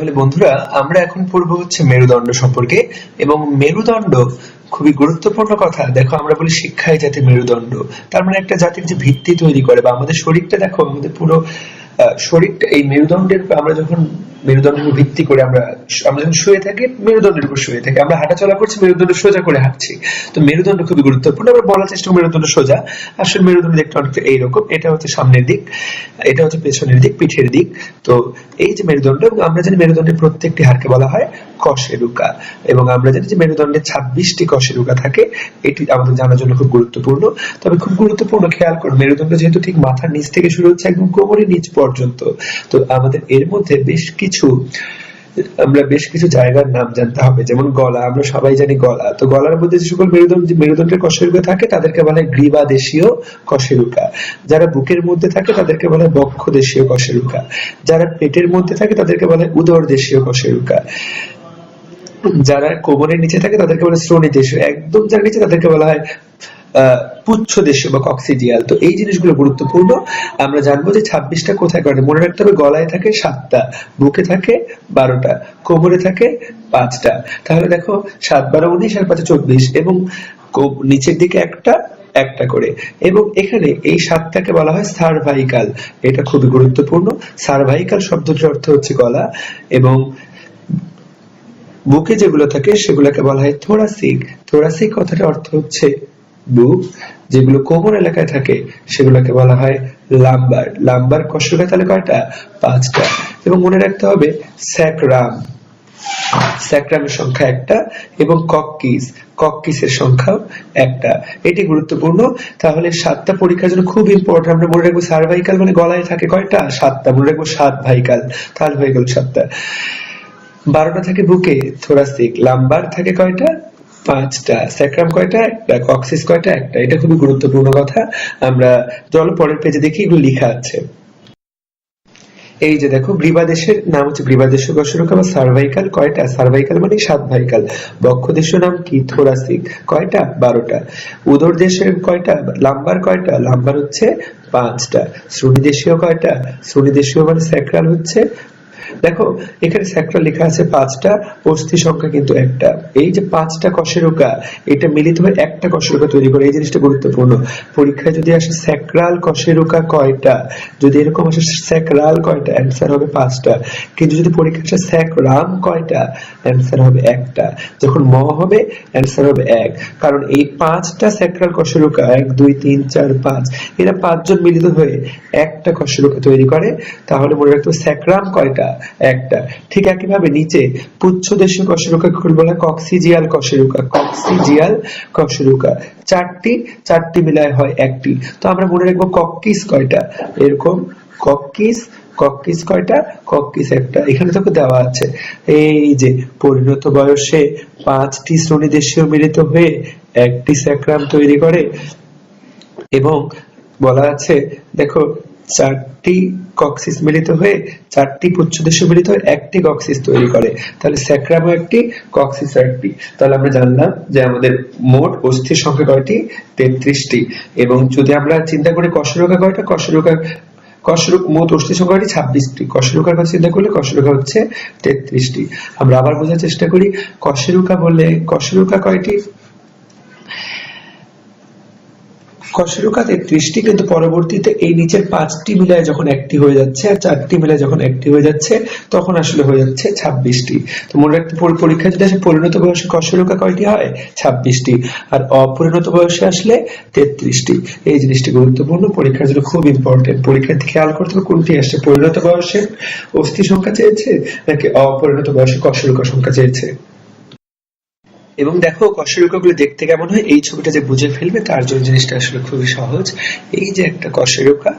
তাহলে বন্ধুরা আমরা এখন পড়ব হচ্ছে মেরুদণ্ড সম্পর্কে। এবং মেরুদণ্ড খুবই গুরুত্বপূর্ণ কথা। দেখো আমরা বলি শিক্ষাই জাতি মেরুদণ্ড, তার মানে একটা জাতির যে ভিত্তি তৈরি করে, বা আমাদের শরীরটা দেখো, আমাদের পুরো শরীরটা এই মেরুদণ্ডের, আমরা যখন মেরুদণ্ডের ভিত্তি করে আমরা যখন শুয়ে থাকি, মেরুদণ্ডের উপর শুয়ে থাকি, আমরা হাঁটাচলা করছি মেরুদণ্ড সোজা করে হাঁটছি। তো মেরুদণ্ড খুবই গুরুত্বপূর্ণ। আমরা বলার চেষ্টা করি মেরুদণ্ড সোজা, আসলে মেরুদণ্ড দেখতে অনেকটা এইরকম। এটা হচ্ছে সামনের দিক, এটা হচ্ছে পেছনের দিক, পিঠের দিক। তো এই যে মেরুদণ্ড, এবং আমরা জানি মেরুদণ্ডের প্রত্যেকটি হাড়কে বলা হয় কশেরুকা, এবং আমরা জানি যে মেরুদণ্ডে 26টি কশেরুকা থাকে। এটি আমাদের জানার জন্য খুব গুরুত্বপূর্ণ। তবে খুব গুরুত্বপূর্ণ, খেয়াল করুন, মেরুদণ্ড যেহেতু ঠিক মাথার নিচ থেকে শুরু হচ্ছে একদম কোমরের নিচ পর্যন্ত, তো আমাদের এর মধ্যে বেশ কিছু জায়গার নাম জানতে হবে। যেমন গলা, আমরা সবাই জানি গলা। তো গলার মধ্যে যে সকল মেরুদণ্ডের কশেরুকা থাকে তাদেরকে বলা হয় গ্রীবাদেশীয় কশেরুকা। যারা বুকের মধ্যে থাকে তাদেরকে বলা হয় বক্ষদেশীয় কশেরুকা। যারা পেটের মধ্যে থাকে তাদেরকে বলা হয় উদরদেশীয় কশেরুকা। যারা কোমরের নিচে থাকে তাদেরকে বলা হয় শ্রোণীদেশীয়। একদম যার নিচে তাদেরকে বলা হয় পুচ্ছদেশীয় বা কক্সিডিয়াল। তো এই জিনিসগুলো গুরুত্বপূর্ণ। আমরা জানবো যে 26টা কোথায় করে। মনে রাখতে হবে, গলায় থাকে 7টা, বুকে থাকে 12টা, কোমরে থাকে 5টা। তাহলে দেখো 7 12 19 আর 5 24, এবং নিচের দিকে একটা করে। এবং এখানে এই 7টাকে বলা হয় সার্ভাইকাল। এটা খুবই গুরুত্বপূর্ণ। সার্ভাইকাল শব্দটির অর্থ হচ্ছে গলা, এবং বুকে যেগুলো থাকে সেগুলোকে বলা হয় থোরাসিক। থোরাসিক কথাটার অর্থ হচ্ছে বুক। যেগুলো কোমর এলাকায় থাকে সেগুলোকে বলা হয় লাম্বার। লাম্বার কশেরুকা তাহলে কয়টা? 5টা। এবং মনে রাখতে হবে স্যাক্রাম, স্যাক্রামের সংখ্যা 1টা, এবং কক্কিসের সংখ্যাও 1টা। এটি গুরুত্বপূর্ণ। তাহলে 7টা পরীক্ষার জন্য খুব ইম্পর্টেন্ট। আমরা মনে রাখবো সার্ভাইকাল মানে গলায় থাকে কয়টা? 7টা। মনে রাখবো সার্ভাইকাল, তাহলে হয়ে গেল 7টা। 12টা থাকে বুকে, থোরাসিক। লাম্বার থাকে কয়টা? 5টা। স্যাক্রাম কয়টা? 1টা। কক্সিস কয়টা? 1টা। এটা খুবই গুরুত্বপূর্ণ কথা। আমরা চলো পরের পেজে দেখি, এগুলো লেখা আছে। এই যে দেখো, গ্রীবাদেশের নাম হচ্ছে গ্রীবাদেশীয় কশেরুকা বা সার্ভাইকাল। কয়টা? সার্ভাইকাল মানে সার্ভাইকাল। বক্ষদেশীয় নাম কি? থোরাসিক। কয়টা? 12টা। উদরদেশের কয়টা? লাম্বার কয়টা? লাম্বার হচ্ছে 5টা। শ্রোণীদেশীয় কয়টা? শ্রোণীদেশীয় মানে স্যাক্রাল হচ্ছে, দেখো এখানে স্যাক্রাল লেখা আছে 5টা, অস্থি সংখ্যা কিন্তু 1টা। এই যে 5টা কশেরুকা, এটা মিলিত হয়ে একটা কশেরুকা তৈরি করে। এই জিনিসটা গুরুত্বপূর্ণ। পরীক্ষায় যদি আসে স্যাক্রাল কশেরুকা কয়টা, যদি এরকম আসে স্যাক্রাল কয়টা, অ্যান্সার হবে 5টা। কিন্তু যদি পরীক্ষায় আসে স্যাক্রাম কয়টা, অ্যান্সার হবে 1টা। যখন ম হবে, অ্যান্সার হবে 1। কারণ এই 5টা স্যাক্রাল কশেরুকা, 1 2 3 4 5, এরা 5 জন মিলিত হয়ে একটা কশেরুকা তৈরি করে। তাহলে মনে রাখতে হবে স্যাক্রাম কয়টা? 1টা। ঠিক একইভাবে নিচে পুচ্ছদেশীয় কশেরুকাকে বলা হয় কক্সিজিয়াল কশেরুকা। কক্সিজিয়াল কশেরুকা 4টি মিলায় হয় 1টি। তো আমরা মনে রাখবো কক্কিস কয়টা, এরকম কক্কিস কয়টা? কক্কিস 1টা। এখানে তোকে দেওয়া আছে, এই যে পরিণত বয়সে 5টি শ্রোণীদেশীয় মিলিত হয়ে 1টি স্যাক্রাম তৈরি করে, এবং বলা আছে দেখো 4টি কক্সিস মিলিত হয়ে 4টি পুচ্ছদেশীয় মিলিত হয়ে 1টি কক্সিস তৈরি করে। তাহলে স্যাক্রামও 1টি, কক্সিসও 1টি। তাহলে আমরা জানলাম যে আমাদের মোট অস্থির সংখ্যা কয়টি? 33টি। এবং যদি আমরা চিন্তা করি কশেরুকা কয়টা, মোট অস্থির সংখ্যা 26টি। কশেরুকার কথা চিন্তা করলে কশেরুকা হচ্ছে 33টি। আমরা আবার বোঝার চেষ্টা করি, কশেরুকা বললে কশেরুকা কয়টি? কশেরুকা 33টি, কিন্তু পরবর্তীতে এই নিচের 5টি মিলায় যখন 1টি হয়ে যাচ্ছে আর 4টি মিলায় যখন 1টি হয়ে যাচ্ছে, তখন আসলে হয়ে যাচ্ছে 26টি। তো মনে রাখতে, পরীক্ষা যদি আসে পরিণত বয়সে কশেরুকা কয়টি হয়? 26টি। আর অপরিণত বয়সে আসলে 33টি। এই জিনিসটি গুরুত্বপূর্ণ, পরীক্ষার জন্য খুব ইম্পর্টেন্ট। পরীক্ষার্থী খেয়াল করতে হবে কোনটি আসছে, পরিণত বয়সে অস্থি সংখ্যা চেয়েছে নাকি অপরিণত বয়সে কশেরুকা সংখ্যা চেয়েছে। এবং দেখো কশেরুকাগুলো দেখতে কেমন হয়, এই ছবিটা যে বুঝে ফেলবে তার জন্য জিনিসটা আসলে খুবই সহজ। এই যে একটা কশেরুকা,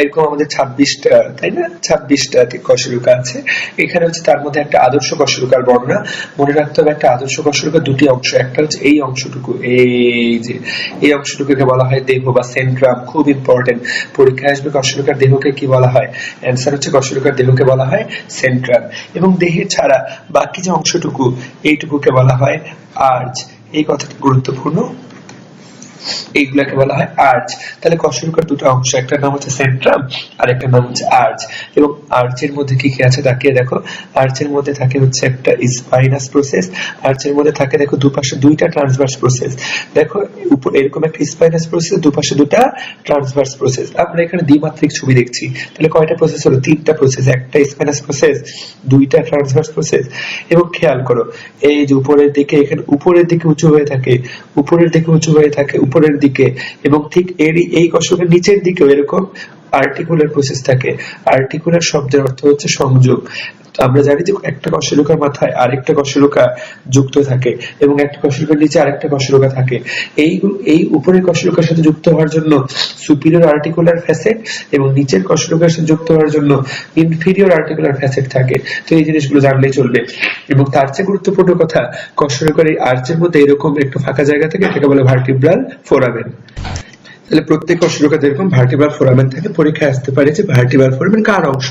এরকম আমাদের 26টা, তাই না? 26টা কশেরুকা আছে। এখানে হচ্ছে তার মধ্যে একটা আদর্শ কশেরুকার বর্ণনা। মনে রাখতে হবে, একটা আদর্শ কশেরুকা দুটি অংশ। একটা হচ্ছে এই অংশটুকু, এই যে এই অংশটুকুকে বলা হয় দেহ বা সেন্ট্রাম। খুব ইম্পর্টেন্ট, পরীক্ষায় আসবে কশেরুকার দেহকে কি বলা হয়? অ্যান্সার হচ্ছে কশেরুকার দেহকে বলা হয় সেন্ট্রাম। এবং দেহের ছাড়া বাকি যে অংশটুকু, এইটুকুকে বলা হয় আর্চ। এই কথাটি গুরুত্বপূর্ণ। এইগুলাকে বলা হয় আর্চ। তাহলে কশেরুকার দুটো অংশ, একটা নাম হচ্ছে সেন্ট্রাম আর একটা নাম হচ্ছে আর্চ। এবং আর্চের মধ্যে কি কি আছে তাকিয়ে দেখো। আর্চের মধ্যে থাকে হচ্ছে একটা স্পাইনাস প্রসেস, আর্চের মধ্যে থাকে দেখো দুপাশে দুইটা ট্রান্সভার্স প্রসেস। দেখো উপর এরকম একটা স্পাইনাস প্রসেস, দুপাশে দুটো ট্রান্সভার্স প্রসেস। আমরা এখানে দ্বিমাত্রিক ছবি দেখছি, তাহলে কয়টা প্রসেস হলো? তিনটা প্রসেস, একটা স্পাইনাস প্রসেস, দুইটা ট্রান্সভার্স প্রসেস। এবং খেয়াল করো এই যে উপরের দিকে, এখানে উপরের দিকে উঁচু হয়ে থাকে, উপরের দিকে উঁচু হয়ে থাকে উপরের দিকে, এবং ঠিক এরই এই কশেরুকার নিচের দিকেও এরকম আর্টিকুলার প্রসেস থাকে। আর্টিকুলার শব্দের অর্থ হচ্ছে সংযোগ। আমরা জানি যে একটা কশেরুকার মাথায় আরেকটা কশেরুকা যুক্ত থাকে এবং একটা কশেরুকার নিচে আরেকটা কশেরুকা থাকে। এই উপরের কশেরুকার সাথে যুক্ত হওয়ার জন্য সুপিরিয়র আর্টিকুলার ফ্যাসেট এবং নিচের কশেরুকার সাথে যুক্ত হওয়ার জন্য ইনফিরিয়র আর্টিকুলার ফ্যাসেট থাকে। তো এই জিনিসগুলো জানলেই চলবে। এবং তার চেয়ে গুরুত্বপূর্ণ কথা, কশেরুকার এই আর্চের মধ্যে এরকম একটু ফাঁকা জায়গা থাকে, এটাকে বলে ভার্টিব্রাল ফোরামেন। তাহলে প্রত্যেক কশেরুকাতে এরকম ভার্টিব্রাল ফোরামেন থাকে। পরীক্ষায় আসতে পারে যে ভার্টিব্রাল ফোরামেন কার অংশ,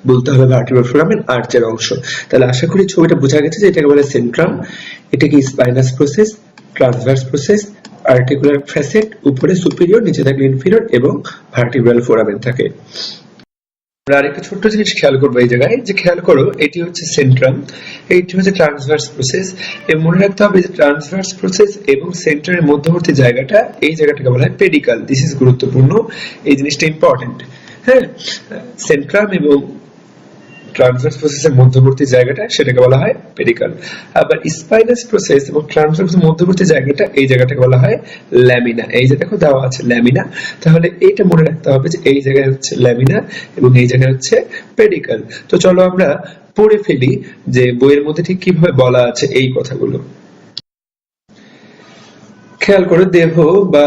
বলতে হবে ভার্টিব্রাল ফোরামেন আর্চের অংশ। তাহলে আশা করি ছবিটা বোঝা গেছে যে এটাকে বলে সেন্ট্রাম, এটাকে spinous process, transverse process, articular facet, উপরে সুপিরিয়র নিচে থাকলে ইনফিরিয়র, এবং ভার্টিব্রাল ফোরামেন থাকে। আমরা আরেকটা ছোট্ট জিনিস খেয়াল করবো এই জায়গায়, যে খেয়াল করো এটি হচ্ছে সেন্ট্রাম, এইটি হচ্ছে ট্রান্সভার্স প্রসেস। এবং মনে রাখতে হবে যে ট্রান্সভার্স প্রসেস এবং সেন্টারের মধ্যবর্তী জায়গাটা, এই জায়গাটাকে বলা হয় পেডিকাল। দিস ইজ গুরুত্বপূর্ণ, এই জিনিসটা ইম্পর্টেন্ট। হ্যাঁ, সেন্ট্রাম এবং ট্রান্সভার্স প্রসেসের মধ্যবর্তী জায়গাটা, সেটাকে বলা হয় পেডিকাল। আবার স্পাইনাস প্রসেস এবং ট্রান্সভার্সের মধ্যবর্তী জায়গাটা, এই জায়গাটাকে বলা হয় ল্যামিনা। এই যে দেখো দেওয়া আছে ল্যামিনা, তাহলে এইটা মনে রাখতে হবে যে এই জায়গায় হচ্ছে ল্যামিনা এবং এই জায়গায় হচ্ছে পেডিকাল। তো চলো আমরা পড়ে ফেলি যে বইয়ের মধ্যে ঠিক কিভাবে বলা আছে এই কথাগুলো। খেয়াল করে দেহ বা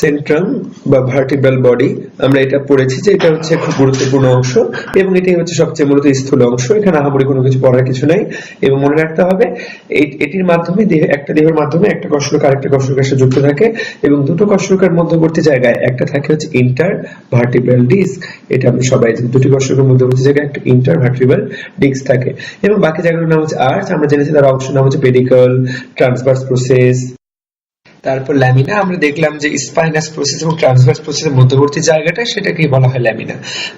সেন্ট্রাম বা ভার্টিব্রাল বডি, আমরা এটা পড়েছি যে এটা হচ্ছে খুব গুরুত্বপূর্ণ অংশ এবং এটাই হচ্ছে সবচেয়ে মূলত স্থূল অংশ। এখানে আহামরি কোনো কিছু পড়ার কিছু নাই। এবং মনে রাখতে হবে এটির মাধ্যমে একটা দেহের মাধ্যমে একটা কশেরুকা আরেকটা কশেরুকার সাথে যুক্ত থাকে এবং দুটো কশেরুকার মধ্যবর্তী জায়গায় একটা থাকে হচ্ছে ইন্টার ভার্টিব্রাল ডিস্ক। এটা আমরা সবাই জানি, দুটি কশেরুকার মধ্যবর্তী জায়গায় একটা ইন্টার ভার্টিব্রাল ডিস্ক থাকে। এবং বাকি জায়গাগুলোর নাম হচ্ছে আর্চ, আমরা জেনেছি তার অংশ নাম হচ্ছে পেডিকল, ট্রান্সভার্স প্রসেস। তারপর ল্যামিনা, আমরা দেখলাম যে স্পাইনাস প্রসেস এবং ট্রান্সভার্স প্রসেসের মধ্যবর্তী জায়গাটা, সেটাকেই বলা হয় ল্যামিনা।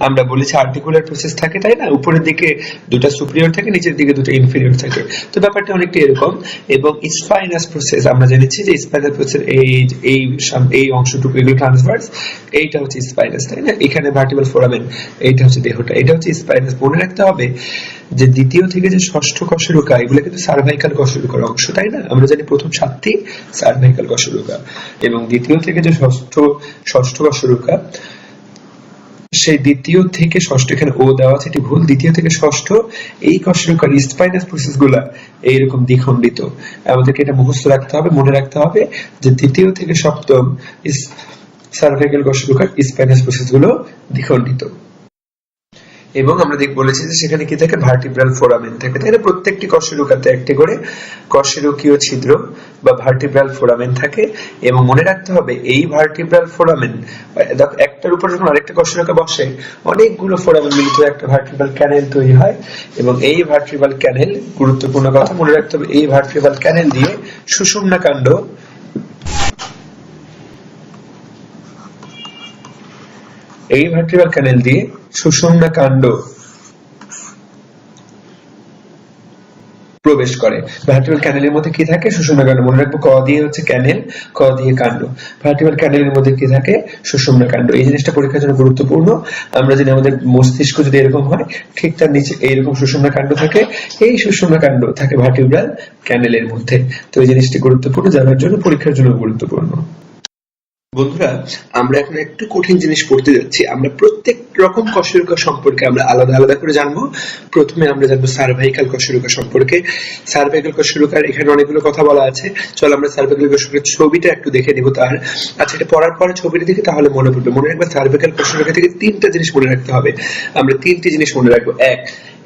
আমরা বলেছি আর্টিকুলার প্রসেস থাকে, তাই না? উপরের দিকে দুটো সুপিরিয়র থাকে, নিচের দিকে দুটো ইনফিরিয়র থাকে। তো ব্যাপারটা অনেকটা এরকম। এবং স্পাইনাস প্রসেস আমরা জেনেছি যে স্পাইনাস প্রসেসের এই অংশটুকু, এগুলো ট্রান্সভার্স, এইটা হচ্ছে স্পাইনাস, তাই না? এখানে ভার্টিব্রাল ফোরামেন, এইটা হচ্ছে দেহটা, এটা হচ্ছে স্পাইনাস। মনে রাখতে হবে যে দ্বিতীয় থেকে যে ষষ্ঠ কশেরুকা, এগুলো কিন্তু সার্ভাইকাল কশেরুকার অংশ, তাই না? আমরা জানি প্রথম 7টি সার্ভাইকাল কশেরুকা এবং দ্বিতীয় থেকে যে ষষ্ঠ কশেরুকা, সেই দ্বিতীয় থেকে ষষ্ঠ, এখানে ও দেওয়া আছে, এটি ভুল। দ্বিতীয় থেকে ষষ্ঠ এই কশেরুকার স্পাইনাস প্রসেস গুলা এইরকম দ্বিখণ্ডিত। আমাদেরকে এটা মুখস্থ রাখতে হবে, মনে রাখতে হবে যে দ্বিতীয় থেকে সপ্তম সার্ভাইকাল কশেরুকার স্পাইনাস প্রসেস গুলো দ্বিখণ্ডিত। এবং আমরা বলেছি যে সেখানে কি থাকে, ভার্টিব্রাল ফোরামেন থাকে, তাই না? প্রত্যেকটি কশেরুকাতে একটি করে কশেরুকীয় ছিদ্র বা ভার্টিব্রাল ফোরামেন থাকে। এবং মনে রাখতে হবে এই ভার্টিব্রাল ফোরামেন, একটার উপর যখন আরেকটা কশেরুকা বসে, অনেকগুলো ফোরামেন মিলিত একটা ভার্টিব্রাল ক্যানেল তৈরি হয়। এবং এই ভার্টিব্রাল ক্যানেল, গুরুত্বপূর্ণ কথা মনে রাখতে হবে, এই ভার্টিব্রাল ক্যানেল দিয়ে সুষুম্না কাণ্ড, এই ভার্টিব্রাল ক্যানেল দিয়ে সুষুম্না কাণ্ড প্রবেশ করে। ভার্টিব্রাল ক্যানেলের মধ্যে কি থাকে? সুষুম্না কাণ্ড। মনে রাখবো ক দিয়ে হচ্ছে ক্যানেল, ক দিয়ে কাণ্ড। ভার্টিব্রাল ক্যানেলের মধ্যে কি থাকে? সুষুম্না কাণ্ড। এই জিনিসটা পরীক্ষার জন্য গুরুত্বপূর্ণ। আমরা জানি আমাদের মস্তিষ্ক যদি এরকম হয়, ঠিক তার নিচে এইরকম সুষুম্না কাণ্ড থাকে। এই সুষুম্না কাণ্ড থাকে ভার্টিব্রাল ক্যানেলের মধ্যে। তো এই জিনিসটি গুরুত্বপূর্ণ, জানার জন্য, পরীক্ষার জন্য গুরুত্বপূর্ণ। বন্ধুরা, আমরা এখন একটু কঠিন জিনিস পড়তে যাচ্ছি। আমরা প্রত্যেক রকম কশেরুকা সম্পর্কে আমরা আলাদা আলাদা করে জানবো। প্রথমে আমরা জানবো সার্ভাইকাল কশেরুকা সম্পর্কে। সার্ভাইকাল কশেরুকার এখানে অনেকগুলো কথা বলা আছে। চলো আমরা সার্ভাইকাল কশেরুকার ছবিটা একটু দেখে নিব। তার আচ্ছা, এটা পড়ার পরে ছবিটা দেখি, তাহলে মনে পড়বে। মনে রাখবে সার্ভাইকাল কশেরুকা থেকে তিনটা জিনিস মনে রাখতে হবে। আমরা তিনটি জিনিস মনে রাখবো। এক,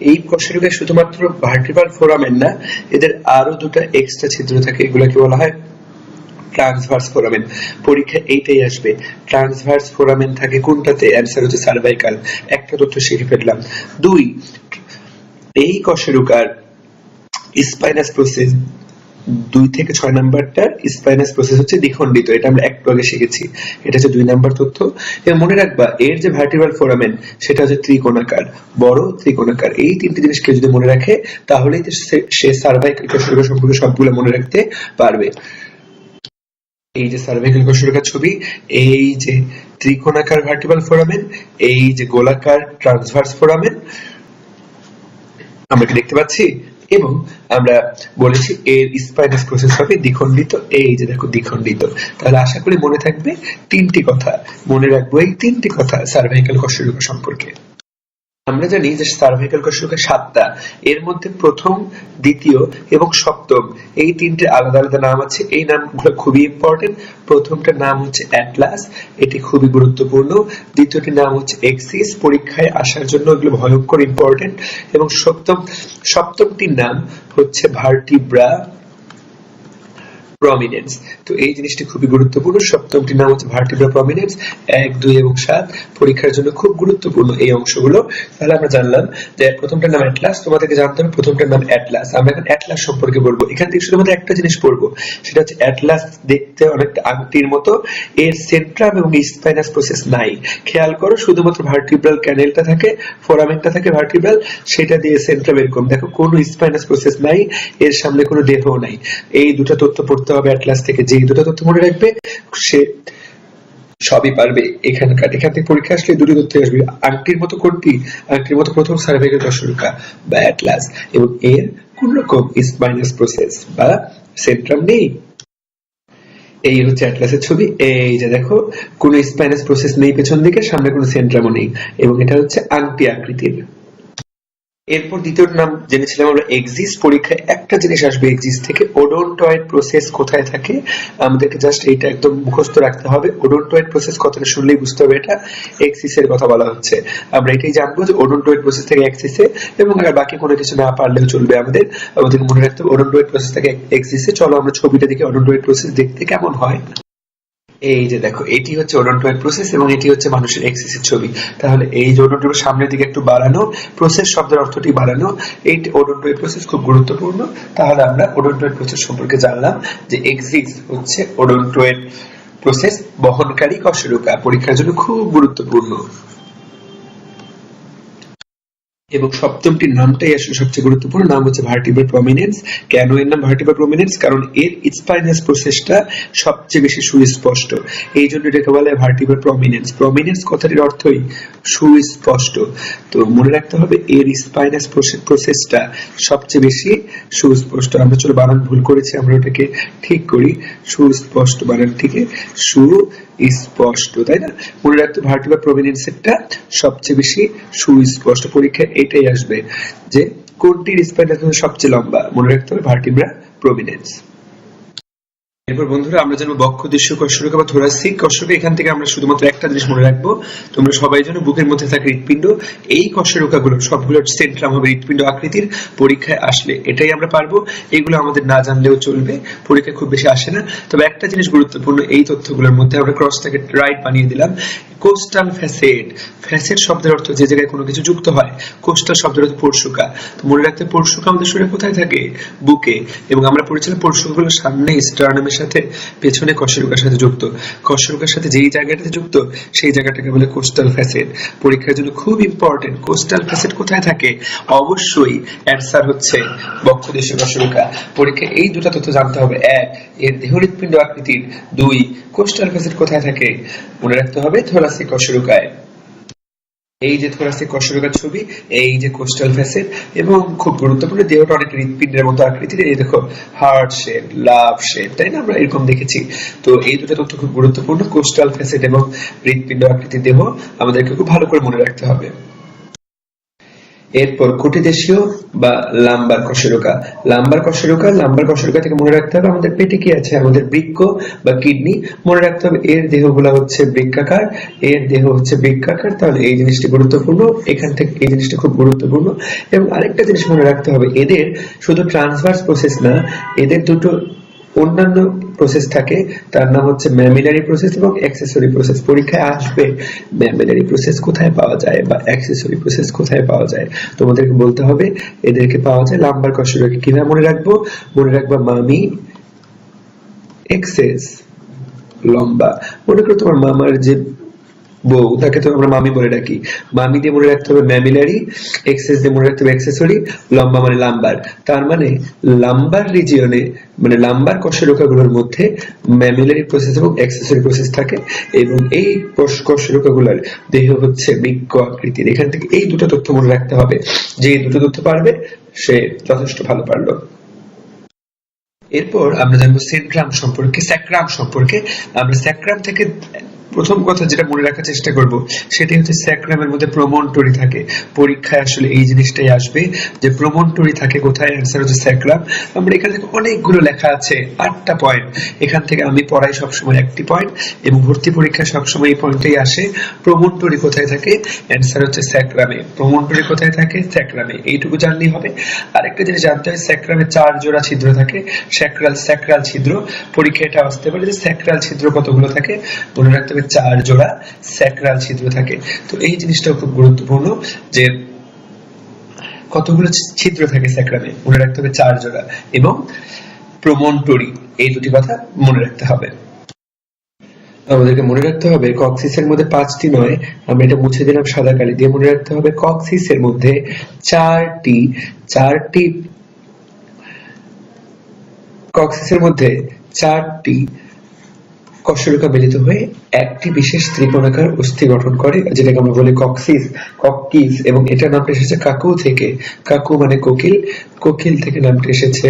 এই কশেরুকায় শুধুমাত্র ভার্টিব্রাল ফোরামেন না, এদের আরো দুটো এক্সট্রা ছিদ্র থাকে, এগুলোকে বলা হয় ট্রান্সভার্স ফোরামেন। পরীক্ষা এইটাই আসবে, ট্রান্সভার্স ফোরামেন থাকে কোনটাতে? অ্যান্সার হচ্ছে সার্ভাইকাল। একটা তথ্য শিখে ফেললাম। দুই, এই কশেরুকার স্পাইনাস প্রসেস 2 থেকে 6 নাম্বারটার স্পাইনাস প্রসেস হচ্ছে দ্বিখণ্ডিত, এটা আমরা একটু আগে শিখেছি, এটা হচ্ছে 2 নাম্বার তথ্য। এবং মনে রাখবা এর যে ভার্টিব্রাল ফোরামেন সেটা হচ্ছে ত্রিকোণাকার, বড় ত্রিকোণাকার। এই তিনটি জিনিস কেউ যদি মনে রাখে তাহলেই সে সার্ভাইকাল কশেরুকা সম্পর্কে সবগুলো মনে রাখতে পারবে। এই যে সার্ভাইকাল কশেরুকার ছবি, এই যে ত্রিকোণাকার ভার্টিব্রাল ফোরামেন, এই যে গোলাকার ট্রান্সভার্স ফোরামেন আমরা কি দেখতে পাচ্ছি। এবং আমরা বলেছি এর স্পাইনাস প্রসেস হবে দ্বিখণ্ডিত, এই যে দেখো দ্বিখণ্ডিত। তাহলে আশা করি মনে থাকবে তিনটি কথা, মনে রাখবো এই তিনটি কথা সার্ভাইকাল কশেরুকা সম্পর্কে। আমরা জানি যে সার্ভাইকাল কশেরুকা 7টা, এর মধ্যে প্রথম, দ্বিতীয় এবং সপ্তম এই তিনটে আলাদা আলাদা নাম আছে। এই নামগুলো খুবই ইম্পর্টেন্ট। প্রথমটার নাম হচ্ছে অ্যাটলাস, এটি খুবই গুরুত্বপূর্ণ। দ্বিতীয়টির নাম হচ্ছে এক্সিস, পরীক্ষায় আসার জন্য এগুলো ভয়ঙ্কর ইম্পর্টেন্ট। এবং সপ্তমটির নাম হচ্ছে ভার্টিব্রা প্রমিনেন্স। তো এই জিনিসটি খুবই গুরুত্বপূর্ণ। সপ্তমটির নাম হচ্ছে ভার্টিব্রা প্রমিনেন্স। 1, 2 এবং 7 পরীক্ষার জন্য খুব গুরুত্বপূর্ণ এই অংশগুলো। তাহলে আমরা জানলাম যে প্রথমটার নাম অ্যাটলাস, তোমাদেরকে জানতে হবে প্রথমটার নাম অ্যাটলাস। আমরা এখন অ্যাটলাস সম্পর্কে বলবো। এখান থেকে শুধুমাত্র একটা জিনিস পড়বো, সেটা হচ্ছে অ্যাটলাস দেখতে অনেকটা আংটির মতো, এর সেন্ট্রাম এবং স্পাইনাস প্রসেস নাই। খেয়াল করো শুধুমাত্র ভার্টিব্রাল ক্যানেলটা থাকে, ফোরামেনটা থাকে ভার্টিব্রাল, সেটা দিয়ে সেন্ট্রাম এরকম। দেখো কোনো স্পাইনাস প্রসেস নাই, এর সামনে কোনো দেহও নাই। এই দুটো তথ্য পড়তে হবে অ্যাটলাস থেকে। যে দুটো তথ্য মনে রাখবে সে সবই পারবে। এখান থেকে পরীক্ষা আসলে দুটো তথ্য আসবে। আংটির মতো কোনটি? আংটির মতো প্রথম সার্ভাইকাল কশেরুকা বা অ্যাটলাস, এবং এর কোন রকম স্পাইনাস প্রসেস বা সেন্ট্রাম নেই। এই হচ্ছে অ্যাটলাসের ছবি। এই যে দেখো কোনো স্পাইনাস প্রসেস নেই পেছন দিকে, সামনে কোনো সেন্ট্রামও নেই, এবং এটা হচ্ছে আংটি আকৃতির। এরপর দ্বিতীয় নাম জেনেছিলাম আমরা এক্সিস। পরীক্ষায় একটা জিনিস আসবে এক্সিস থেকে, ওডোনটয়েড প্রসেস কোথায় থাকে। আমাদেরকে জাস্ট এইটা একদম মুখস্থ রাখতে হবে। ওডোনটয়েড প্রসেস কথাটা শুনলেই বুঝতে হবে এটা এক্সিসের কথা বলা হচ্ছে। আমরা এটাই জানবো যে ওডোনটয়েড প্রসেস থেকে এক্সিসে, এবং আর বাকি কোনো কিছু না পারলেও চলবে। আমাদের মনে রাখতে হবে ওডোনটয়েড প্রসেস থেকে এক্সিসে। চলো আমরা ছবিটা দেখি ওডোনটয়েড প্রসেস দেখতে কেমন হয়। এই যে দেখো এটি হচ্ছে ওডোনটয়েড প্রসেস এবং এটি হচ্ছে মানুষের এক্সিসের ছবি। তাহলে এই যে ওডোনটয়েড সামনের দিকে একটু বাড়ানো, প্রসেস শব্দের অর্থটি বাড়ানো, এই ওডোনটয়েড প্রসেস খুব গুরুত্বপূর্ণ। তাহলে আমরা ওডোনটয়েড প্রসেস সম্পর্কে জানলাম যে এক্সিস হচ্ছে ওডোনটয়েড প্রসেস বহনকারী কশেরুকা, পরীক্ষার জন্য খুব গুরুত্বপূর্ণ। এবং সপ্তমটির নামটাই আসলে সবচেয়ে গুরুত্বপূর্ণ, নাম হচ্ছে ভার্টিব্রাল প্রমিনেন্স। কেন এর নাম ভার্টিব্রাল প্রমিনেন্স? কারণ এর স্পাইনাস প্রসেসটা সবচেয়ে বেশি সুস্পষ্ট, এই জন্য এটাকে বলে ভার্টিব্রাল প্রমিনেন্স। প্রমিনেন্স কথাটির অর্থই সুস্পষ্ট। তো মনে রাখতে হবে এর স্পাইনাস প্রসেসটা সবচেয়ে বেশি সুস্পষ্ট। আমরা চলো বানান ভুল করেছি, আমরা ওটাকে ঠিক করি। সুস্পষ্ট বানান থেকে সুস্পষ্ট, তাই না? মনে রাখতে ভার্টিব্রাল প্রমিনেন্সেরটা সবচেয়ে বেশি সুস্পষ্ট। পরীক্ষায় এটাই আসবে যে কোনটির স্পাইনাস সবচেয়ে লম্বা। মনে রাখতে হবে ভার্টিব্রা প্রমিনেন্স। এরপর বন্ধুরা আমরা জানবো বক্ষ দৃশ্য কশেরুকা বা থোরাসিক কশেরুকা। এখান থেকে আমরা শুধুমাত্র একটা জিনিস মনে রাখবো, তোমরা সবাই জানো বুকের মধ্যে থাকে হৃৎপিণ্ড। এই কশেরুকাগুলো সবগুলো সেন্ট্রাম হবে হৃৎপিণ্ড আকৃতির। পরীক্ষায় আসলে এটাই আমরা পারবো, এগুলো আমাদের না জানলেও চলবে, পরীক্ষায় খুব বেশি আসে না। তবে একটা জিনিস গুরুত্বপূর্ণ, এই তথ্যগুলোর মধ্যে আমরা ক্রসটাকে রাইট বানিয়ে দিলাম। কোস্টাল ফ্যাসেট, ফ্যাসেট শব্দের অর্থ যে জায়গায় কোনো কিছু যুক্ত হয়। কোস্টাল শব্দের অর্থ পরশুকা। তো মনে রাখতে পরশুকা আমাদের শরীরে কোথায় থাকে? বুকে। এবং আমরা পড়েছিলাম পরশুকাগুলো সামনে স্টার্নামের সাথে, পেছনে কশেরুকার সাথে যুক্ত। কশেরুকার সাথে যেই জায়গাটাতে যুক্ত সেই জায়গাটাকে বলে কোস্টাল ফ্যাসেট। পরীক্ষার জন্য খুব ইম্পর্টেন্ট। কোস্টাল ফ্যাসেট কোথায় থাকে? অবশ্যই অ্যান্সার হচ্ছে বক্ষ দৃশ্য কশেরুকা। পরীক্ষায় এই দুটো তথ্য জানতে হবে। 1, এর দেহ হৃৎপিণ্ড আকৃতির। 2, কোস্টাল ফ্যাসেট কোথায় থাকে? মনে রাখতে হবে থোরাসিক কশেরুকায়। এই যে থোরাসিক কশেরুকার ছবি, এই যে কোস্টাল ফ্যাসেট, এবং খুব গুরুত্বপূর্ণ দেহটা অনেক হৃৎপিণ্ডের মতো আকৃতির। এই দেখো হার্ট শেপ, লাভ শেপ, তাই না? আমরা এরকম দেখেছি। তো এই দুটো তথ্য খুব গুরুত্বপূর্ণ, কোস্টাল ফ্যাসেট এবং হৃৎপিণ্ড আকৃতির দেহ আমাদেরকে খুব ভালো করে মনে রাখতে হবে। এরপর কোটিদেশীয় বা লাম্বার কশেরুকা। লাম্বার কশেরুকা থেকে মনে রাখতে হবে আমাদের পেটে কি আছে? আমাদের বৃক্ক বা কিডনি। মনে রাখতে হবে এর দেহগুলো হচ্ছে বৃক্কাকার, এর দেহ হচ্ছে বৃক্কাকার। তাহলে এই জিনিসটি গুরুত্বপূর্ণ, এখান থেকে এই জিনিসটি খুব গুরুত্বপূর্ণ। এবং আরেকটা জিনিস মনে রাখতে হবে, এদের শুধু ট্রান্সভার্স প্রসেস না, এদের দুটো অন্যান্য প্রসেস থাকে, তার নাম হচ্ছে ম্যামিলারি প্রসেস এবং অ্যাক্সেসরি প্রসেস। পরীক্ষায় আসবে ম্যামিলারি প্রসেস কোথায় পাওয়া যায় বা অ্যাক্সেসরি প্রসেস কোথায় পাওয়া যায়, তোমাদেরকে বলতে হবে এদেরকে পাওয়া যায় লাম্বার কশেরুকা। কিভাবে মনে রাখবো? মনে রাখবা মামি, এক্সেস, লম্বা। মনে করো তোমার মামার যে বউ, তাকে তো আমরা মামি বলে ডাকি। মামি দিয়ে মনে রাখতে হবে ম্যামিলারি, এক্সেস দিয়ে মনে রাখতে হবে অ্যাক্সেসরি, লম্বা মানে লাম্বার। তার মানে লাম্বার রিজিয়নে মানে লাম্বার কশেরুকাগুলোর মধ্যে ম্যামিলারি প্রসেস এবং অ্যাক্সেসরি প্রসেস থাকে, এবং এই কশেরুকাগুলোর দেহ হচ্ছে বৃক্ক আকৃতির। এখান থেকে এই দুটো তথ্য মনে রাখতে হবে। যে দুটো তথ্য পারবে সে যথেষ্ট ভালো পারলো। এরপর আমরা জানবো সেন্ট্রাম সম্পর্কে, স্যাক্রাম সম্পর্কে। আমরা স্যাক্রাম থেকে প্রথম কথা যেটা মনে রাখার চেষ্টা করব সেটা হচ্ছে স্যাক্রামের মধ্যে প্রমন্টরি থাকে। পরীক্ষায় আসলে এই জিনিসটাই আসবে যে প্রমন্টরি থাকে কোথায়, অ্যান্সার হচ্ছে স্যাক্রাম। আমরা এখান থেকে অনেকগুলো লেখা আছে, 8টা পয়েন্ট। এখান থেকে আমি পড়াই সবসময় একটি পয়েন্ট এবং ভর্তি পরীক্ষায় সবসময় এই পয়েন্টটাই আসে। প্রমন্টরি কোথায় থাকে, অ্যান্সার হচ্ছে স্যাক্রামে। প্রমন্টরি কোথায় থাকে, স্যাক্রামে। এইটুকু জানলেই হবে। আরেকটা জিনিস জানতে হয়, স্যাক্রামে 4 জোড়া ছিদ্র থাকে, স্যাক্রাল ছিদ্র। পরীক্ষায় এটা আসতে পারে যে স্যাক্রাল ছিদ্র কতগুলো থাকে, মনে রাখতে হবে 4 জোড়া স্যাক্রাল ছিদ্র থাকে। তো এই জিনিসটাও খুব গুরুত্বপূর্ণ যে কতগুলো ছিদ্র থাকে স্যাক্রামে, মনে রাখতে হবে 4 জোড়া। এবং প্রমন্টরি, এই দুটি কথা মনে রাখতে হবে। আমাদেরকে মনে রাখতে হবে কক্সিসের মধ্যে 5টি নয়, আমরা এটা মুছে দিলাম সাদা কালি দিয়ে। মনে রাখতে হবে কক্সিসের মধ্যে 4টি কক্সিসের মধ্যে 4টি কশেরুকা মিলিত হয়ে একটি বিশেষ ত্রিকোণাকার অস্থি গঠন করে, যেটাকে আমরা বলি কক্সিস। এবং এটার নামটা এসেছে কাকু থেকে। কাকু মানে কোকিল, কোকিল থেকে নামটা এসেছে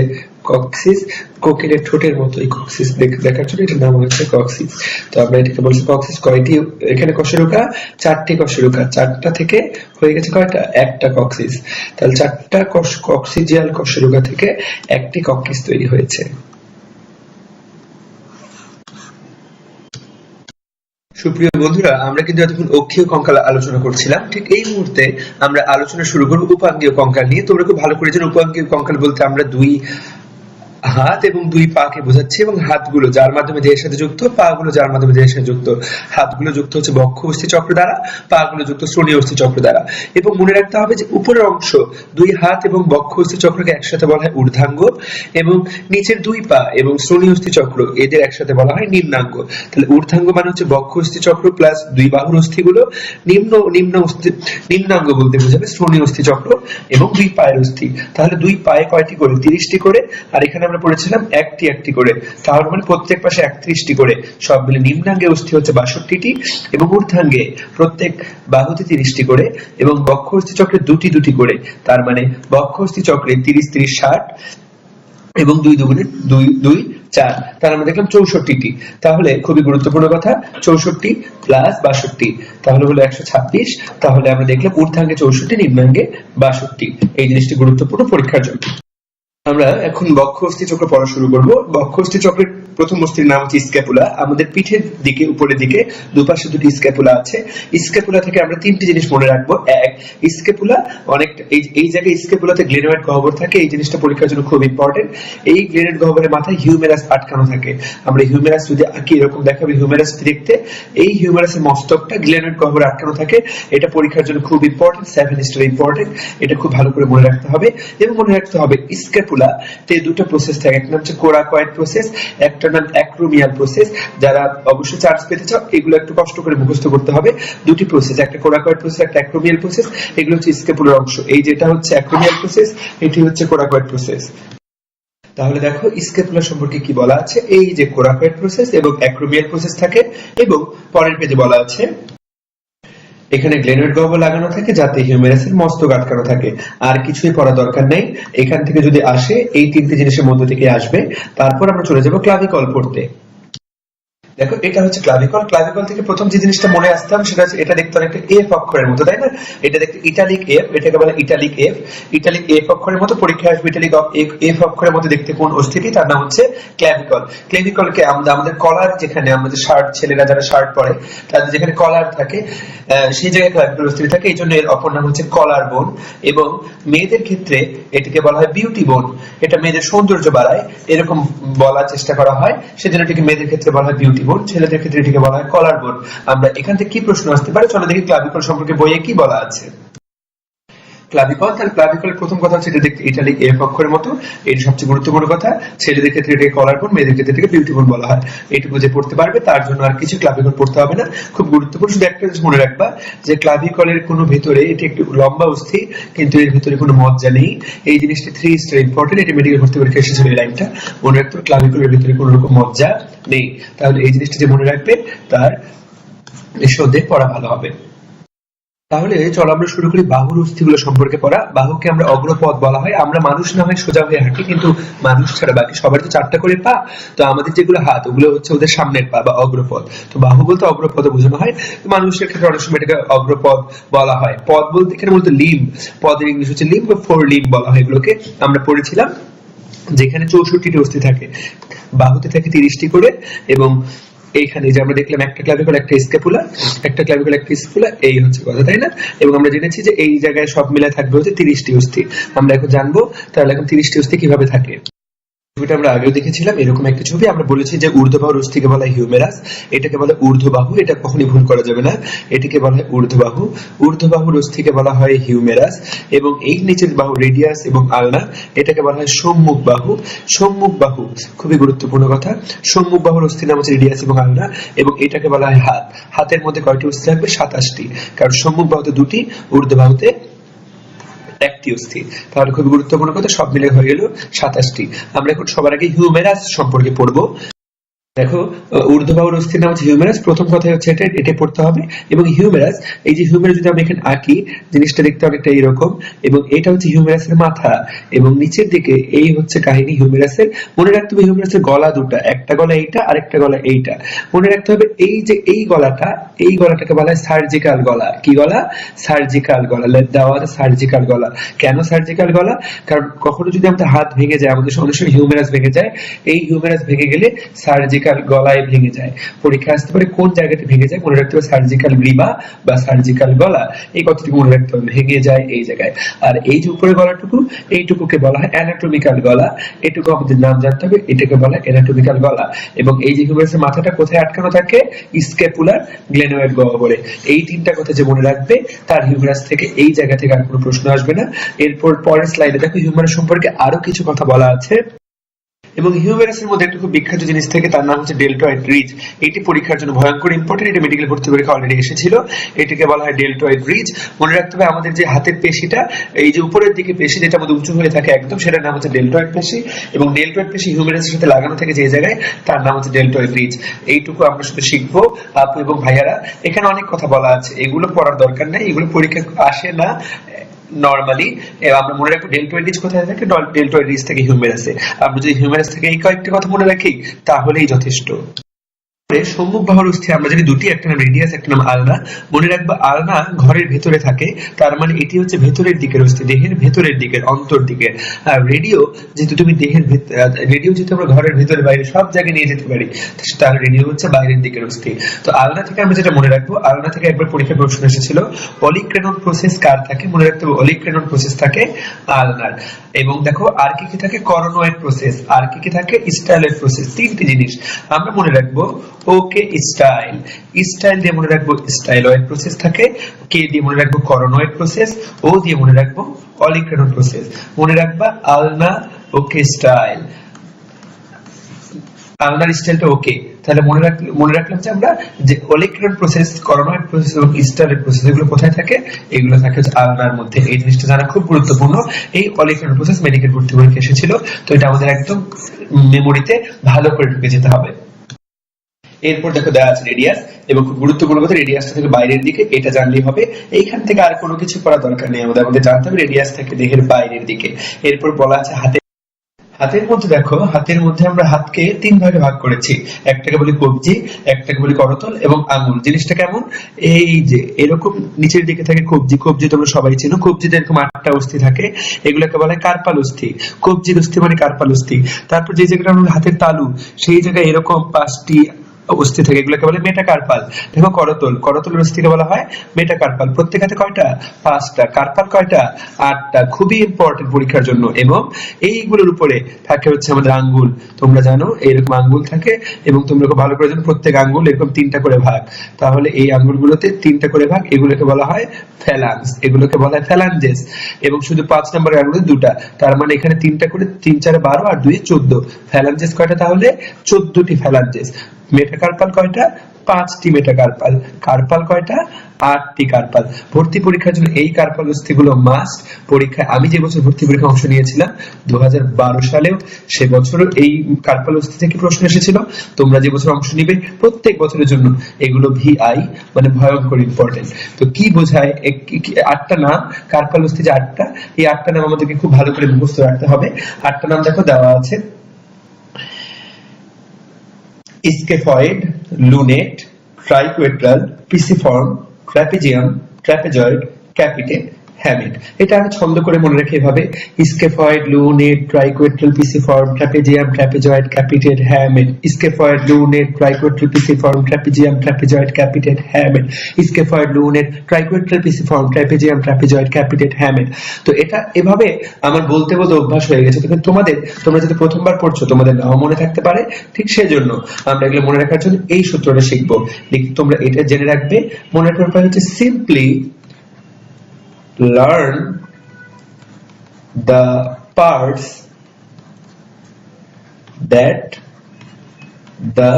কক্সিস। কোকিলের ঠোঁটের মতো এই কক্সিস দেখার জন্য এটার নাম হচ্ছে কক্সিস। তো আমরা এটাকে বলছি কক্সিস। কয়টি এখানে কশেরুকা? 4টি কশেরুকা। 4টা থেকে হয়ে গেছে কয়টা? একটা কক্সিস। তাহলে 4টা কক্সিজিয়াল কশেরুকা থেকে একটি কক্সিস তৈরি হয়েছে। সুপ্রিয় বন্ধুরা, আমরা কিন্তু এতক্ষণ অক্ষীয় কঙ্কাল আলোচনা করছিলাম। ঠিক এই মুহূর্তে আমরা আলোচনা শুরু করব উপাঙ্গীয় কঙ্কাল নিয়ে। তোমরা খুব ভালো করে জানো উপাঙ্গীয় কঙ্কাল বলতে আমরা 2 হাত এবং 2 পাকে বোঝাচ্ছি, এবং হাতগুলো যার মাধ্যমে দেহের সাথে যুক্ত, পা গুলো যার মাধ্যমে দেহের সাথে যুক্ত। হাতগুলো যুক্ত হচ্ছে বক্ষ অস্থি চক্র দ্বারা, পা গুলো যুক্ত শ্রোণী অস্থি চক্র দ্বারা। এবং মনে রাখতে হবে যে উপরের অংশ 2 হাত এবং বক্ষ অস্থি চক্রকে একসাথে বলা হয় ঊর্ধ্বাঙ্গ, এবং নিচের 2 পা এবং শ্রোণী অস্থি চক্র এদের একসাথে বলা হয় নিম্নাঙ্গ। তাহলে ঊর্ধ্বাঙ্গ মানে হচ্ছে বক্ষ অস্থি চক্র প্লাস 2 বাহুর অস্থিগুলো, নিম্নাঙ্গ বলতে বোঝাবে শ্রোণী অস্থি চক্র এবং 2 পায়ের অস্থি। তাহলে 2 পায়ে কয়টি করে? 30টি করে। আর এখানে আমরা পড়েছিলাম একটি করে, তাহলে মানে প্রত্যেক পাশে 31টি করে। সব মিলে নিম্নাঙ্গে অস্থি হচ্ছে 62টি এবং ঊর্ধ্বাঙ্গে প্রত্যেক বাহুতে 30টি করে, এবং বক্ষ অস্থি চক্রে 2টি করে। তার মানে বক্ষ অস্থি চক্রে 30 30 60 এবং 2 দুগুণে 2 4, তার আমরা দেখলাম 64টি। তাহলে খুবই গুরুত্বপূর্ণ কথা, 64 প্লাস 62 তাহলে হলো 126। তাহলে আমরা দেখলাম ঊর্ধ্বাঙ্গে 64, নিম্নাঙ্গে 62। এই জিনিসটি গুরুত্বপূর্ণ পরীক্ষার জন্য। আমরা এখন বক্ষ অস্থি চক্র পড়া শুরু করব। বক্ষ অস্থি চক্রের প্রথম অস্থির নাম হচ্ছে স্ক্যাপুলা। আমাদের পিঠের দিকে উপরের দিকে দুপাশে 2টি স্ক্যাপুলা আছে। স্ক্যাপুলা থেকে আমরা 3টি জিনিস মনে রাখবো। এক, স্ক্যাপুলা অনেকটা এই জায়গায় স্ক্যাপুলাতে গ্লেনয়েড গহ্বর থাকে। এই জিনিসটা পরীক্ষার জন্য খুব ইম্পর্টেন্ট। এই গ্লেনয়েড গহ্বরের মাথায় হিউমেরাস আটকানো থাকে। আমরা হিউমেরাস যদি আঁকি এরকম দেখাবে হিউমেরাস দেখতে। এই হিউমেরাসের মস্তকটা গ্লেনয়েড গহ্বরে আটকানো থাকে। এটা পরীক্ষার জন্য খুব ইম্পর্টেন্ট, 7 স্টার ইম্পর্টেন্ট। এটা খুব ভালো করে মনে রাখতে হবে। এবং মনে রাখতে হবে স্ক্যাপুলা তে 2টা প্রসেস থাকে, একটা হচ্ছে কোরাকয়েড প্রসেস, একটা নাম অ্যাক্রোমিয়াল প্রসেস। যারা অবশ্যই চান্স পেতে চাও এগুলো একটু কষ্ট করে মুখস্থ করতে হবে। 2টি প্রসেস, একটা কোরাকয়েড প্রসেস, একটা অ্যাক্রোমিয়াল প্রসেস। এগুলো হচ্ছে স্ক্যাপুলার অংশ। এই যেটা হচ্ছে অ্যাক্রোমিয়াল প্রসেস, এটি হচ্ছে কোরাকয়েড প্রসেস। তাহলে দেখো স্ক্যাপুলা সম্পর্কে কি বলা আছে। এই যে কোরাকয়েড প্রসেস এবং অ্যাক্রোমিয়াল প্রসেস থাকে, এবং পরের পেজে বলা আছে এখানে গ্লেনয়েড গহ্বর লাগানো থাকে যাতে হিউমেরাসের মস্তক আটকানো থাকে। আর কিছুই পড়া দরকার নেই। এখান থেকে যদি আসে এই 3টি জিনিসের মধ্যে থেকে আসবে। তারপর আমরা চলে যাব ক্লাভিকল পড়তে। দেখো এটা হচ্ছে ক্লাভিকল। ক্লাভিকল থেকে প্রথম যে জিনিসটা মনে আসতে হবে সেটা হচ্ছে এটা দেখতে অনেকটা এফ অক্ষরের মতো, তাই না? এটা দেখতে ইটালিক এফ, এটাকে বলে ইটালিক এফ। ইটালিক এফ অক্ষরের মতো পরীক্ষায় আসবে। ইটালিক এফ অক্ষরের মতো দেখতে কোন অস্থিটি, তার নাম হচ্ছে ক্লাভিকল। ক্লাভিকলকে আমরা আমাদের কলার, যেখানে আমাদের শার্ট, ছেলেরা যারা শার্ট পরে তাদের যেখানে কলার থাকে সেই জায়গায় ক্লাভিকল অস্থিটি থাকে, এই জন্য এর অপর নাম হচ্ছে কলার বোন। এবং মেয়েদের ক্ষেত্রে এটাকে বলা হয় বিউটি বোন। এটা মেয়েদের সৌন্দর্য বাড়ায় এরকম বলার চেষ্টা করা হয়, সেজন্য এটাকে মেয়েদের ক্ষেত্রে বলা হয় বিউটি বোন, ছেলেদের ক্ষেত্রে এটাকে বলা হয় কলার বোন। আমরা এখান থেকে কি প্রশ্ন আসতে পারে, চলো দেখি ক্লাভিকল সম্পর্কে বইয়ে কি বলা আছে। ক্লাভিকল, তাহলে ক্লাভিকলের প্রথম কথা হচ্ছে এটা দেখতে ইটালিক এফ অক্ষরের মতো, এটি সবচেয়ে গুরুত্বপূর্ণ কথা। ছেলেদের ক্ষেত্রে এটাকে কলার বোন, মেয়েদের ক্ষেত্রে এটাকে বিউটি বোন বলা হয়। এইটুকু যে পড়তে পারবে তার জন্য আর কিছু ক্লাভিকল পড়তে হবে না। খুব গুরুত্বপূর্ণ শুধু একটা জিনিস মনে রাখবা যে ক্লাভিকলের কোনো ভেতরে, এটি একটু লম্বা অস্থি কিন্তু এর ভিতরে কোনো মজ্জা নেই। এই জিনিসটি 3 স্টার ইম্পর্টেন্ট, এটা মেডিকেল ভর্তি পরীক্ষায় এসেছিল এই লাইনটা। মনে রাখতে হবে ক্লাভিকলের ভিতরে কোনো রকম মজ্জা নেই। তাহলে এই জিনিসটা যে মনে রাখবে তার নিঃসন্দেহে পড়া ভালো হবে। তাহলে চলো আমরা শুরু করি বাহুর অস্থিগুলো সম্পর্কে পড়া। বাহুকে আমরা অগ্রপদ বলা হয়। আমরা মানুষ না হয় সোজা হয়ে হাঁটি, কিন্তু মানুষ ছাড়া বাকি সবার তো 4টা করে পা। তো আমাদের যেগুলো হাত ওগুলো হচ্ছে ওদের সামনের পা বা অগ্রপদ। তো বাহু বলতে অগ্রপদ বোঝানো হয়। মানুষের ক্ষেত্রে অনেক সময় এটাকে অগ্রপদ বলা হয়। পদ বলতে এখানে বলতে লিম্ব, পদের ইংলিশ হচ্ছে লিম্ব বা ফোর লিম্ব বলা হয় এগুলোকে। আমরা পড়েছিলাম যেখানে 64টি অস্থি থাকে, বাহুতে থাকে 30টি করে। এবং এইখানে যে আমরা দেখলাম একটা ক্লাভিকল, একটা স্ক্যাপুলা, একটা ক্লাভিকল, একটা স্ক্যাপুলা, এই হচ্ছে কথা, তাই না? এবং আমরা জেনেছি যে এই জায়গায় সব মিলে থাকবে হচ্ছে 30টি অস্থি। আমরা এখন জানবো তাহলে এখন 30টি অস্থি কিভাবে থাকে। ছবিটা আমরা আগেও দেখেছিলাম এরকম একটা ছবি। আমরা বলেছি যে ঊর্ধ্ববাহুর অস্থিকে বলা হয় হিউমেরাস, এটাকে বলা হয় ঊর্ধ্ববাহু, এটা কখনোই ভুল করা যাবে না, এটিকে বলা হয় ঊর্ধ্ববাহু। ঊর্ধ্ববাহুর অস্থিকে বলা হয় হিউমেরাস। এবং এই নিচের বাহু রেডিয়াস এবং আলনা, এটাকে বলা হয় সম্মুখ বাহু। সম্মুখ বাহু খুবই গুরুত্বপূর্ণ কথা। সম্মুখ বাহুর অস্থির নাম হচ্ছে রেডিয়াস এবং আলনা। এবং এটাকে বলা হয় হাত। হাতের মধ্যে কয়টি অস্থি থাকবে? 27টি, কারণ সম্মুখ বাহুতে 2টি, ঊর্ধ্ববাহুতে 1টি অস্থি। তাহলে খুব গুরুত্বপূর্ণ কথা, সব মিলে হয়ে গেল 27টি। আমরা এখন সবার আগে হিউমেরাস সম্পর্কে পড়বো। দেখো ঊর্ধ্ববাহুর অস্থির নাম হচ্ছে হিউমেরাস। প্রথম কথা হচ্ছে এটা পড়তে হবে। এবং হিউমেরাস, এই যে হিউমেরাস যদি আমি এখানে আঁকি, জিনিসটা দেখতে অনেকটা এরকম। এবং এটা হচ্ছে হিউমেরাসের মাথা, এবং নিচের দিকে এই হচ্ছে কাহিনী হিউমেরাসের। মনে রাখতে হবে হিউমেরাসের গলা দুটা, একটা গলা এইটা আর একটা গলা এইটা। মনে রাখতে হবে এই যে এই গলাটা, এই গলাটাকে বলা হয় সার্জিক্যাল গলা। কি গলা? সার্জিক্যাল গলা। দেওয়া আছে সার্জিক্যাল গলা। কেন সার্জিক্যাল গলা? কারণ কখনো যদি আমাদের হাত ভেঙে যায়, আমাদের সঙ্গে সঙ্গে হিউমেরাস ভেঙে যায়, এই হিউমেরাস ভেঙে গেলে সার্জিক্যাল গলায় ভেঙে যায়। পরীক্ষা আসতে পারে কোন জায়গাতে ভেঙে যায়, মনে রাখতে হবে সার্জিক্যাল গ্রীবা বা সার্জিক্যাল গলা। এই কথাটুকু মনে রাখতে হবে, ভেঙে যায় এই জায়গায়। আর এই যে উপরে গলাটুকু, এইটুকুকে বলা হয় অ্যানাটমিক্যাল গলা। এটুকু আমাদের নাম জানতে হবে, এটাকে বলা হয় অ্যানাটমিক্যাল গলা। এবং এই যে হিউমেরাসের মাথাটা কোথায় আটকানো থাকে? স্ক্যাপুলার গ্লেনোয়েড গহ্বরে। এই 3টা কথা যে মনে রাখবে, তার হিউমেরাস থেকে এই জায়গা থেকে আর কোনো প্রশ্ন আসবে না। এরপর পরের স্লাইডে দেখো হিউমেরাস সম্পর্কে আরো কিছু কথা বলা আছে। এবং হিউমেরাসের মধ্যে একটা খুব বিখ্যাত জিনিস থাকে, তার নাম হচ্ছে ডেল্টয়েড রিজ। এটি পরীক্ষার জন্য ভয়ঙ্কর ইম্পর্টেন্ট, এটা মেডিকেল ভর্তি পরীক্ষা অলরেডি এসেছিল। এটিকে বলা হয় ডেল্টয়েড রিজ। মনে রাখতে হবে আমাদের যে হাতের পেশিটা, এই যে উপরের দিকে পেশি যেটা আমাদের উঁচু হয়ে থাকে একদম, সেটার নাম হচ্ছে ডেল্টয়েড পেশি। এবং ডেল্টয়েড পেশি হিউমেরাসের সাথে লাগানো থাকে যে জায়গায়, তার নাম হচ্ছে ডেল্টয়েড রিজ। এইটুকু আমরা শুধু শিখবো আপু এবং ভাইয়ারা। এখানে অনেক কথা বলা আছে, এগুলো পড়ার দরকার নেই, এগুলো পরীক্ষা আসে না নরমালি। আমরা মনে রাখবো ডেল্টয়েড রিজ কোথায় থাকে, ডেল্টয়েড রিজ থেকে হিউমেরাসে। আমরা যদি হিউমেরাস থেকে এই কয়েকটি কথা মনে রাখি তাহলেই যথেষ্ট। সম্মুখ বাহুর অস্থি আমরা জানি 2টি, একটা নাম রেডিয়াস, একটা নাম আলনা। মনে রাখবা আলনা ঘরের ভেতরে থাকে, তার মানে এটি হচ্ছে ভেতরের দিকের অস্থি, দেহের ভেতরের দিকের, অন্তর দিকের। আর রেডিও যেহেতু তুমি দেহের রেডিও যেহেতু আমরা ঘরের ভেতরে বাইরে সব জায়গায় নিয়ে যেতে পারি, তার রেডিও হচ্ছে বাইরের দিকের অস্থি। তো আলনা থেকে আমরা যেটা মনে রাখবো, আলনা থেকে একবার পরীক্ষায় প্রশ্ন এসেছিল, অলিক্রেনন প্রসেস কার থাকে? মনে রাখতে হবে অলিক্রেনন প্রসেস থাকে আলনার। এবং দেখো আর কি কি থাকে? Coronoid process. আর কি কি থাকে? Styloid process. 3টি জিনিস আমরা মনে রাখবো। ওকে স্টাইল, স্টাইল দিয়ে মনে রাখবো স্টাইলয়েড প্রসেস থাকে। কে দিয়ে মনে রাখবো করোনয়েড প্রসেস। ও দিয়ে মনে রাখবো অলিক্রেনন প্রসেস। মনে রাখবা আলনা, ওকে স্টাইল, আলনার স্টাইলটা ওকে। তাহলে মনে রাখলাম যে আমরা যে অলিক্রেনন প্রসেস, করোনয়েড প্রসেস এবং স্টাইলয়েড প্রসেস এগুলো কোথায় থাকে? এগুলো থাকে হচ্ছে আলনার মধ্যে। এই জিনিসটা জানা খুব গুরুত্বপূর্ণ। এই অলিক্রেনন প্রসেস মেডিকেল ভর্তি পরীক্ষা এসেছিল, তো এটা আমাদের একদম মেমোরিতে ভালো করে ঢুকে যেতে হবে। এরপর দেখো দেওয়া আছে রেডিয়াস, এবং খুব গুরুত্বপূর্ণ কথা রেডিয়াসটা থেকে বাইরের দিকে, এটা জানলেই হবে। এইখান থেকে আর কোনো কিছু করা দরকার নেই, আমাদের জানতে হবে রেডিয়াস থেকে দেহের বাইরের দিকে। এরপর বলা আছে হাতের মধ্যে দেখো, হাতের মধ্যে আমরা হাতকে তিন ভাগে ভাগ করেছি। একটাকে বলি কবজি, একটাকে বলি করতল এবং আঙুল। জিনিসটা কেমন, এই যে এরকম নিচের দিকে থাকে কবজি। কবজি তোমরা সবাই চেনো, কবজিতে এরকম 8টা অস্থি থাকে, এগুলোকে বলা হয় কার্পাল অস্থি। কবজির অস্থি মানে কার্পাল অস্থি। তারপর যে জায়গাটা আমাদের হাতের তালু, সেই জায়গায় এরকম 5টি অস্থি থাকে, এগুলোকে বলে মেটাকার্পাল। দেখো করতল, করতলের অস্থিকে বলা হয় মেটাকার্পাল। প্রত্যেক হাতে কয়টা, 5টা। কার্পাল কয়টা, 8টা। খুবই ইম্পর্টেন্ট পরীক্ষার জন্য। এবং এইগুলোর উপরে থাকে হচ্ছে আমাদের আঙ্গুল। তোমরা জানো এরকম আঙ্গুল থাকে, এবং তোমরা খুব ভালো করে জানো প্রত্যেক আঙ্গুল এরকম 3টা করে ভাগ। তাহলে এই আঙ্গুলগুলোতে 3টা করে ভাগ, এগুলোকে বলা হয় ফ্যালাংস, এগুলোকে বলা হয় ফ্যালাঞ্জেস। এবং শুধু 5 নম্বরের আঙ্গুলে 2টা, তার মানে এখানে 3টা করে, 3 4 12 আর 2 14। ফ্যালাঞ্জেস কয়টা, তাহলে 14টি ফ্যালাঞ্জেস। মেটাকার্পাল কয়টা, 5টি মেটাকার্পাল। কার্পাল কয়টা, 8টি কার্পাল। ভর্তি পরীক্ষার জন্য এই কার্পাল অস্থিগুলো মাস্ট। পরীক্ষায় আমি যে বছর ভর্তি পরীক্ষায় অংশ নিয়েছিলাম 2012 সালেও, সে বছরও এই কার্পাল অস্থি থেকে প্রশ্ন এসেছিল। তোমরা যে বছর অংশ নিবে প্রত্যেক বছরের জন্য এগুলো ভিআই মানে ভয়ঙ্কর ইম্পর্টেন্ট। তো কি বোঝায়, 8টা নাম, কার্পাল অস্থি যে 8টা, এই 8টা নাম আমাদেরকে খুব ভালো করে মুখস্থ রাখতে হবে। 8টা নাম দেখো দেওয়া আছে: scaphoid, lunate, triquetral, pisiform, trapezium, trapezoid, capitate, hamate. এটা আমি ছন্দ করে মনে রাখি এভাবে: scaphoid, lunate, triquetral, pisiform, trapezium, trapezoid, capitate, hamate. Scaphoid, lunate, triquetral, pisiform, trapezium, trapezoid, capitate, hamate. Scaphoid, lunate, triquetral, pisiform, trapezium, trapezoid, capitate, hamate. তো এটা এভাবে আমার বলতে বলতে অভ্যাস হয়ে গেছে। কিন্তু তোমরা যদি প্রথমবার পড়ছো, তোমাদের নাও মনে থাকতে পারে। ঠিক সেজন্য আমরা এগুলো মনে রাখার জন্য এই সূত্রটা শিখবো। তোমরা এটা জেনে রাখবে। মনে রাখার উপায় হচ্ছে simply learn the parts that the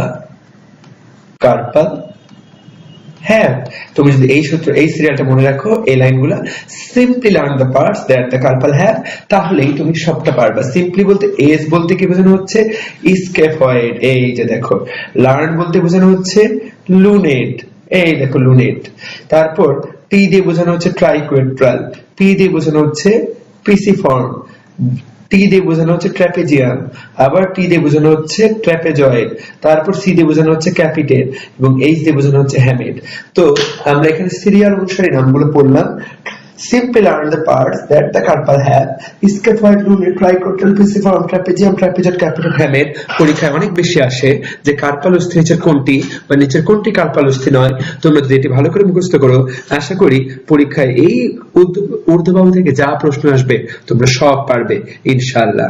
carpal have. তুমি যদি এই সূত্র, এই সিরিয়ালটা মনে রাখো, এই লাইনগুলো, simply learn the parts that the carpal have, তাহলেই তুমি সবটা পারবা। সিম্পলি বলতে এস বলতে কি বোঝানো হচ্ছে, স্কেফয়েড, এই যে দেখো। লার্ন বলতে বোঝানো হচ্ছে লুনেট, এই দেখো লুনেট। তারপর টি দিয়ে বোঝানো হচ্ছে ট্রাইকুয়েট্রাল, পি দিয়ে বোঝানো হচ্ছে পিসিফর্ম, টি দিয়ে বোঝানো হচ্ছে ট্রাপেজিয়াম, আবার টি দিয়ে বোঝানো হচ্ছে ট্রাপেজয়েড, তারপর সি দিয়ে বোঝানো হচ্ছে ক্যাপিটেট, এবং এইচ দিয়ে বোঝানো হচ্ছে হ্যামিট। তো আমরা এখানে সিরিয়াল অনুসারে নামগুলো পড়লাম। Simply learn the parts that the carpal have: scaphoid, lunate, tricotyl, pisiform, trapezium, trapezoid, capital, hamate। পরীক্ষায় অনেক বেশি আসে যে কার্পাল অস্থি নিচের কোনটি বা নিচের কোনটি কার্পাল অস্থি নয়। তোমরা যদি এটি ভালো করে মুখস্থ করো, আশা করি পরীক্ষায় এই ঊর্ধ্ববাহু থেকে যা প্রশ্ন আসবে তোমরা সব পারবে ইনশাআল্লাহ।